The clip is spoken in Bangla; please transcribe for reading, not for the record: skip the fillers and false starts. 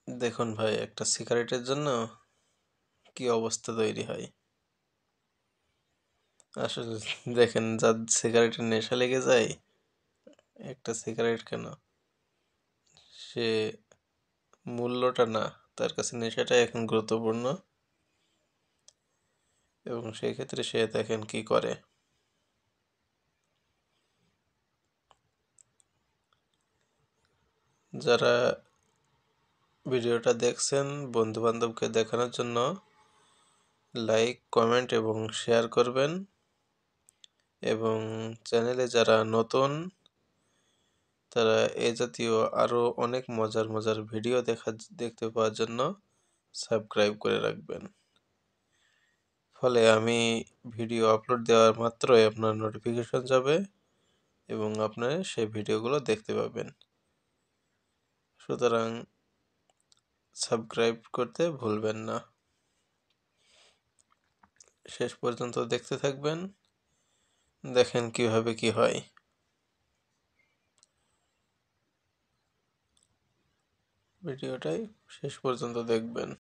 দেখুন ভাই, একটা সিগারেটের জন্য কি অবস্থা তৈরি হয়। আসলে দেখেন, যার সিগারেটের নেশা লেগে যায়, একটা সিগারেট কেন, সে মূল্যটা না, তার কাছে নেশাটাই এখন গুরুত্বপূর্ণ। এবং সেই ক্ষেত্রে সে দেখেন কি করে। যারা ভিডিওটা দেখছেন, বন্ধু বান্ধবকে দেখানোর জন্য লাইক, কমেন্ট এবং শেয়ার করবেন। এবং চ্যানেলে যারা নতুন, তারা এ জাতীয় আরও অনেক মজার মজার ভিডিও দেখতে পাওয়ার জন্য সাবস্ক্রাইব করে রাখবেন। ফলে আমি ভিডিও আপলোড দেওয়ার মাত্রই আপনার নোটিফিকেশন যাবে এবং আপনার সেই ভিডিওগুলো দেখতে পাবেন। সুতরাং সাবস্ক্রাইব করতে ভুলবেন না। শেষ পর্যন্ত দেখতে থাকবেন, দেখেন কিভাবে কি হয়। ভিডিওটাই শেষ পর্যন্ত দেখবেন।